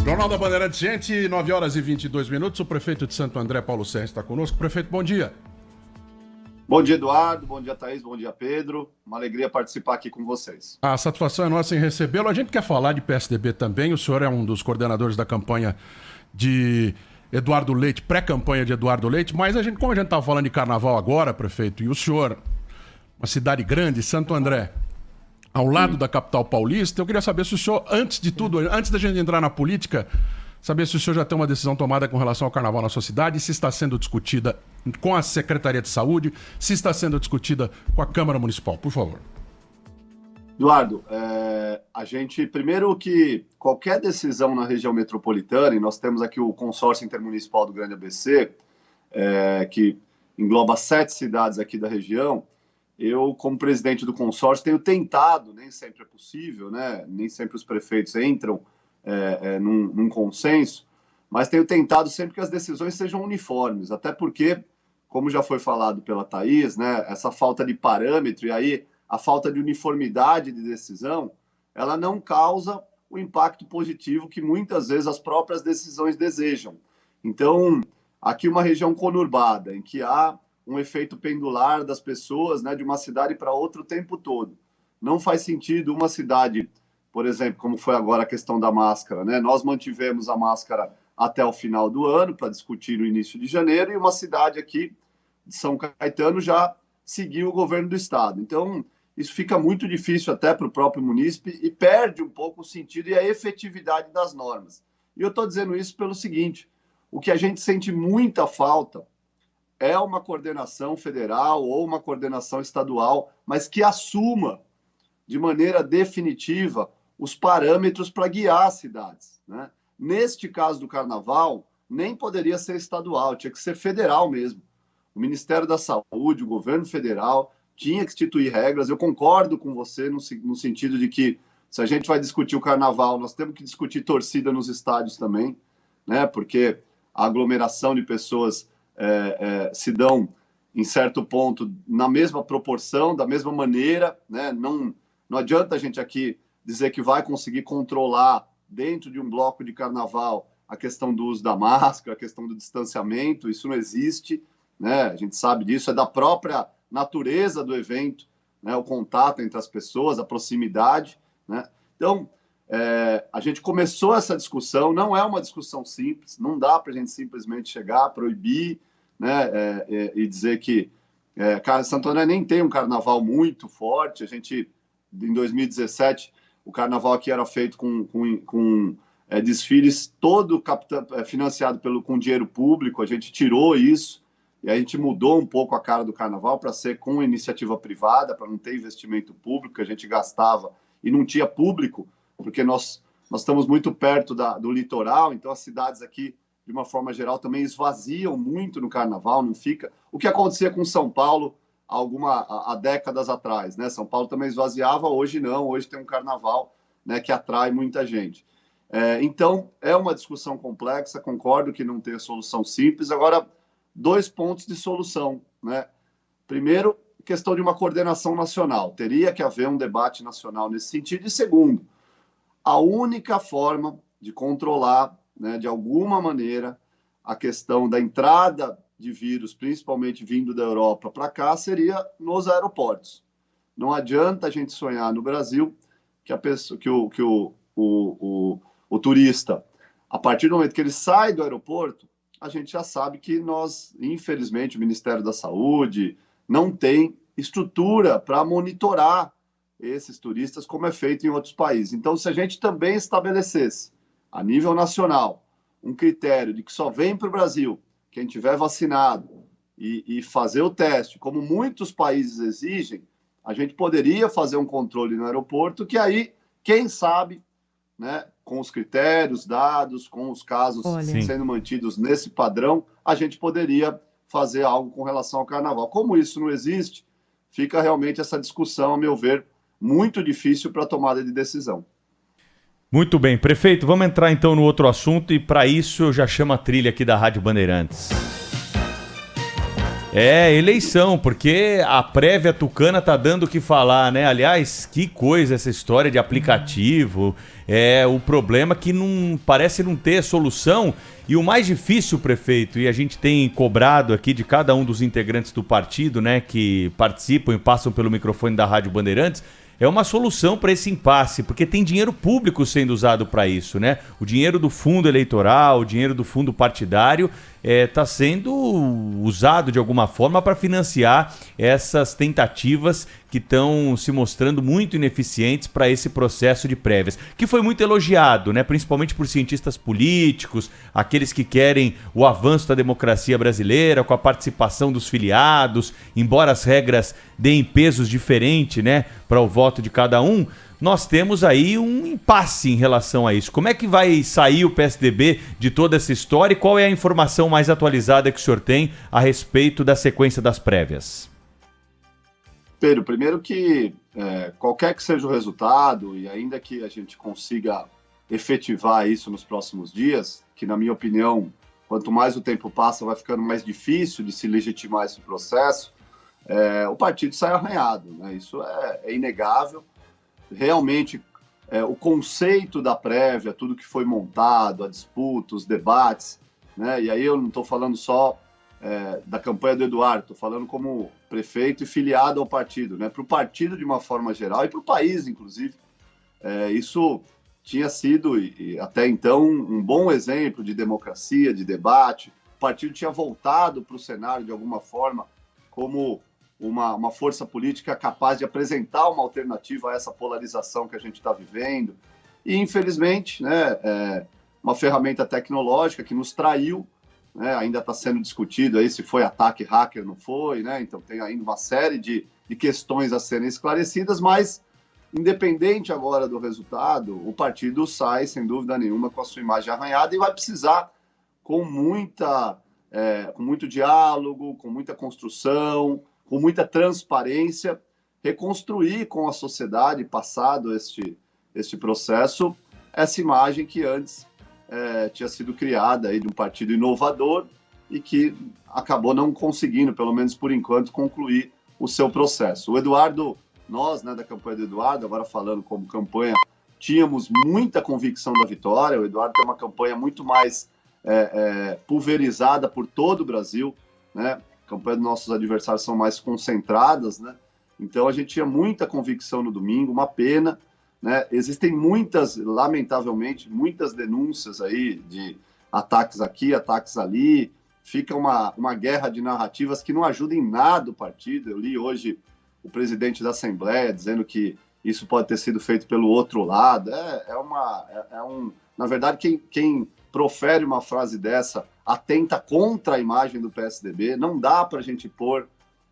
Jornal da Bandeirantes, gente, 9 horas e 22 minutos. O prefeito de Santo André, Paulo Serra, está conosco. Prefeito, bom dia. Bom dia, Eduardo. Bom dia, Thaís. Bom dia, Pedro. Uma alegria participar aqui com vocês. A satisfação é nossa em recebê-lo. A gente quer falar de PSDB também. O senhor é um dos coordenadores da campanha de Eduardo Leite, pré-campanha de Eduardo Leite, mas como a gente estava falando de carnaval agora, prefeito, e o senhor, uma cidade grande, Santo André, ao lado da capital paulista, eu queria saber se o senhor, antes de tudo, antes da gente entrar na política, saber se o senhor já tem uma decisão tomada com relação ao carnaval na sua cidade, se está sendo discutida com a Secretaria de Saúde, se está sendo discutida com a Câmara Municipal, por favor. Eduardo, a gente, primeiro que qualquer decisão na região metropolitana, e nós temos aqui o consórcio intermunicipal do Grande ABC, que engloba 7 cidades aqui da região. Eu, como presidente do consórcio, tenho tentado, nem sempre é possível, né? Nem sempre os prefeitos entram num consenso, mas tenho tentado sempre que as decisões sejam uniformes, até porque, como já foi falado pela Thaís, né, essa falta de parâmetro e aí a falta de uniformidade de decisão, ela não causa o impacto positivo que muitas vezes as próprias decisões desejam. Então, aqui uma região conurbada, em que há um efeito pendular das pessoas, né, de uma cidade para outra o tempo todo. Não faz sentido uma cidade, por exemplo, como foi agora a questão da máscara, né? Nós mantivemos a máscara até o final do ano para discutir no início de janeiro, e uma cidade aqui de São Caetano já seguiu o governo do estado. Então, isso fica muito difícil até para o próprio munícipe e perde um pouco o sentido e a efetividade das normas. E eu estou dizendo isso pelo seguinte: o que a gente sente muita falta é uma coordenação federal ou uma coordenação estadual, mas que assuma de maneira definitiva os parâmetros para guiar as cidades, né? Neste caso do carnaval, nem poderia ser estadual, tinha que ser federal mesmo. O Ministério da Saúde, o governo federal, tinha que instituir regras. Eu concordo com você no sentido de que, se a gente vai discutir o carnaval, nós temos que discutir torcida nos estádios também, né? Porque a aglomeração de pessoas se dão, em certo ponto, na mesma proporção, da mesma maneira, né? Não adianta a gente aqui dizer que vai conseguir controlar, dentro de um bloco de carnaval, a questão do uso da máscara, a questão do distanciamento. Isso não existe, né? A gente sabe disso, é da própria natureza do evento, né? O contato entre as pessoas, a proximidade, né? Então, a gente começou essa discussão, não é uma discussão simples, não dá para a gente simplesmente chegar, proibir, né? E dizer que Santo André nem tem um carnaval muito forte. A gente, em 2017, o carnaval aqui era feito com desfiles todo financiado com dinheiro público. A gente tirou isso e a gente mudou um pouco a cara do carnaval para ser com iniciativa privada, para não ter investimento público, que a gente gastava e não tinha público, porque nós estamos muito perto do litoral, então as cidades aqui, de uma forma geral, também esvaziam muito no carnaval, não fica... O que acontecia com São Paulo há décadas atrás, né? São Paulo também esvaziava, hoje não, hoje tem um carnaval, né, que atrai muita gente. Então, é uma discussão complexa, concordo que não tem solução simples. Agora, 2 pontos de solução, né? Primeiro, questão de uma coordenação nacional, teria que haver um debate nacional nesse sentido. E segundo, a única forma de controlar, né, de alguma maneira, a questão da entrada de vírus, principalmente vindo da Europa para cá, seria nos aeroportos. Não adianta a gente sonhar no Brasil que o turista, a partir do momento que ele sai do aeroporto, a gente já sabe que nós, infelizmente, o Ministério da Saúde não tem estrutura para monitorar esses turistas como é feito em outros países. Então, se a gente também estabelecesse, a nível nacional, um critério de que só vem para o Brasil quem tiver vacinado e fazer o teste, como muitos países exigem, a gente poderia fazer um controle no aeroporto, que aí, quem sabe, né, com os critérios dados, com os casos sendo mantidos nesse padrão, a gente poderia fazer algo com relação ao carnaval. Como isso não existe, fica realmente essa discussão, a meu ver, muito difícil para a tomada de decisão. Muito bem, prefeito, vamos entrar então no outro assunto, e para isso eu já chamo a trilha aqui da Rádio Bandeirantes. Eleição, porque a prévia tucana tá dando o que falar, né? Aliás, que coisa essa história de aplicativo. O problema que não parece não ter solução. E o mais difícil, prefeito, e a gente tem cobrado aqui de cada um dos integrantes do partido, né, que participam e passam pelo microfone da Rádio Bandeirantes, é uma solução para esse impasse, porque tem dinheiro público sendo usado para isso, né? O dinheiro do fundo eleitoral, o dinheiro do fundo partidário está sendo usado de alguma forma para financiar essas tentativas que estão se mostrando muito ineficientes para esse processo de prévias, que foi muito elogiado, né? Principalmente por cientistas políticos, aqueles que querem o avanço da democracia brasileira, com a participação dos filiados, embora as regras deem pesos diferentes, né, para o voto de cada um. Nós temos aí um impasse em relação a isso. Como é que vai sair o PSDB de toda essa história e qual é a informação mais atualizada que o senhor tem a respeito da sequência das prévias? Pedro, primeiro que qualquer que seja o resultado, e ainda que a gente consiga efetivar isso nos próximos dias, que na minha opinião, quanto mais o tempo passa, vai ficando mais difícil de se legitimar esse processo, o partido sai arranhado, né? Isso é inegável. Realmente, o conceito da prévia, tudo que foi montado, a disputa, os debates, né? E aí eu não estou falando só da campanha do Eduardo, estou falando como prefeito e filiado ao partido, né? Para o partido de uma forma geral e para o país, inclusive. Isso tinha sido, e até então, um bom exemplo de democracia, de debate. O partido tinha voltado para o cenário, de alguma forma, como uma força política capaz de apresentar uma alternativa a essa polarização que a gente está vivendo. E, infelizmente, né, uma ferramenta tecnológica que nos traiu, né, ainda está sendo discutido aí se foi ataque hacker ou não foi, né? Então tem ainda uma série de questões a serem esclarecidas, mas, independente agora do resultado, o partido sai, sem dúvida nenhuma, com a sua imagem arranhada e vai precisar, com muito diálogo, com muita construção, com muita transparência, reconstruir com a sociedade, passado este processo, essa imagem que antes tinha sido criada aí de um partido inovador e que acabou não conseguindo, pelo menos por enquanto, concluir o seu processo. O Eduardo, nós, né, da campanha do Eduardo, agora falando como campanha, tínhamos muita convicção da vitória. O Eduardo tem uma campanha muito mais pulverizada por todo o Brasil, né? A campanha dos nossos adversários são mais concentradas, né? Então a gente tinha muita convicção no domingo, uma pena, né? Existem lamentavelmente, muitas denúncias aí de ataques aqui, ataques ali, fica uma guerra de narrativas que não ajuda em nada o partido. Eu li hoje o presidente da Assembleia dizendo que isso pode ter sido feito pelo outro lado. Na verdade, quem profere uma frase dessa atenta contra a imagem do PSDB. Não dá para a gente pôr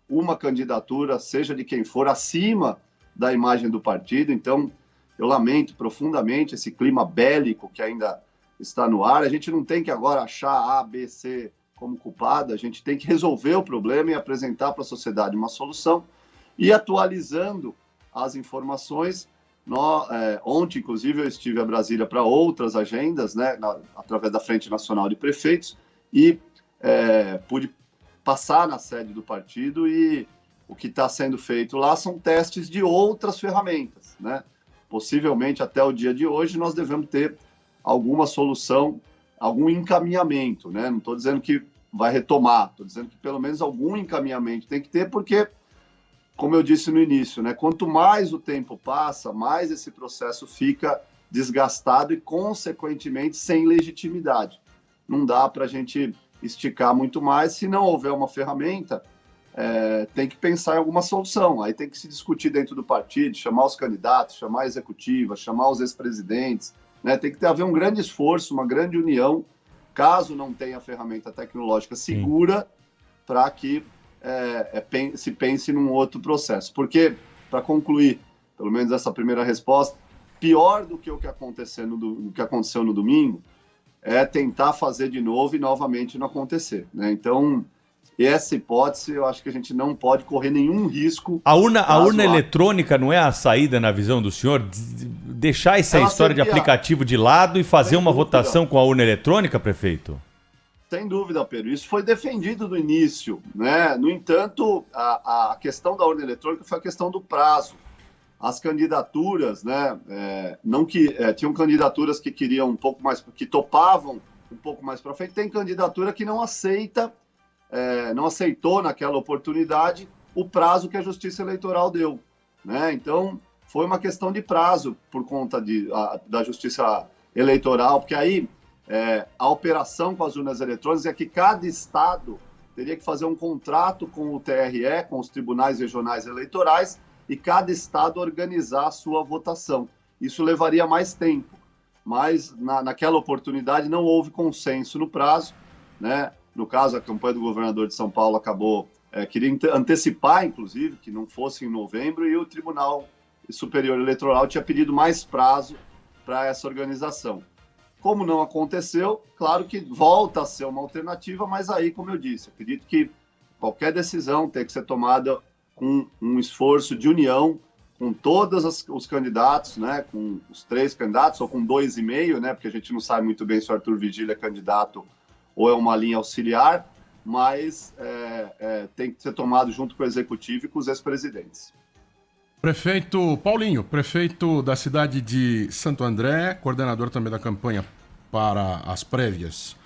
uma candidatura, seja de quem for, acima da imagem do partido. Então, eu lamento profundamente esse clima bélico que ainda está no ar. A gente não tem que agora achar A, B, C como culpado. A gente tem que resolver o problema e apresentar para a sociedade uma solução. E atualizando as informações, ontem, inclusive, eu estive a Brasília para outras agendas, né, através da Frente Nacional de Prefeitos, e pude passar na sede do partido, e o que está sendo feito lá são testes de outras ferramentas, né? Possivelmente, até o dia de hoje, nós devemos ter alguma solução, algum encaminhamento, né? Não estou dizendo que vai retomar, estou dizendo que pelo menos algum encaminhamento tem que ter, porque, como eu disse no início, né, quanto mais o tempo passa, mais esse processo fica desgastado e, consequentemente, sem legitimidade. Não dá para a gente esticar muito mais. Se não houver uma ferramenta, tem que pensar em alguma solução. Aí tem que se discutir dentro do partido, chamar os candidatos, chamar a executiva, chamar os ex-presidentes, né? Tem que haver um grande esforço, uma grande união, caso não tenha ferramenta tecnológica segura, para que se pense num outro processo. Porque, para concluir, pelo menos essa primeira resposta, pior do que o que aconteceu no domingo é tentar fazer de novo e novamente não acontecer, né? Então, essa hipótese, eu acho que a gente não pode correr nenhum risco. A urna eletrônica não é a saída, na visão do senhor? Deixar essa história de aplicativo de lado e fazer uma votação com a urna eletrônica, prefeito? Sem dúvida, Pedro. Isso foi defendido no início, né? No entanto, a questão da urna eletrônica foi a questão do prazo. As candidaturas, né? Tinham candidaturas que queriam um pouco mais, que topavam um pouco mais para frente. Tem candidatura que não aceitou naquela oportunidade o prazo que a Justiça Eleitoral deu, né? Então, foi uma questão de prazo por conta da Justiça Eleitoral, porque aí a operação com as urnas eletrônicas é que cada estado teria que fazer um contrato com o TRE, com os tribunais regionais eleitorais, e cada estado organizar a sua votação. Isso levaria mais tempo, mas naquela oportunidade não houve consenso no prazo, né? No caso, a campanha do governador de São Paulo queria antecipar, inclusive, que não fosse em novembro, e o Tribunal Superior Eleitoral tinha pedido mais prazo para essa organização. Como não aconteceu, claro que volta a ser uma alternativa, mas aí, como eu disse, acredito que qualquer decisão tem que ser tomada com um esforço de união com todos os candidatos, né, com os 3 candidatos, ou com 2,5, né, porque a gente não sabe muito bem se o Arthur Vigílio é candidato ou é uma linha auxiliar, mas tem que ser tomado junto com o Executivo e com os ex-presidentes. Prefeito Paulinho, prefeito da cidade de Santo André, coordenador também da campanha para as prévias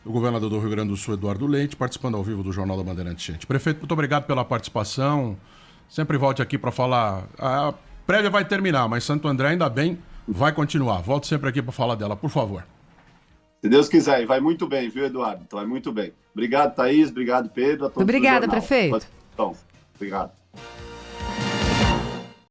do governador do Rio Grande do Sul, Eduardo Leite, participando ao vivo do Jornal da Bandeirante. Prefeito, muito obrigado pela participação. Sempre volte aqui para falar. A prévia vai terminar, mas Santo André, ainda bem, vai continuar. Volte sempre aqui para falar dela, por favor. Se Deus quiser, e vai muito bem, viu, Eduardo? Então, vai muito bem. Obrigado, Thaís. Obrigado, Pedro. Obrigada, prefeito. Então, obrigado.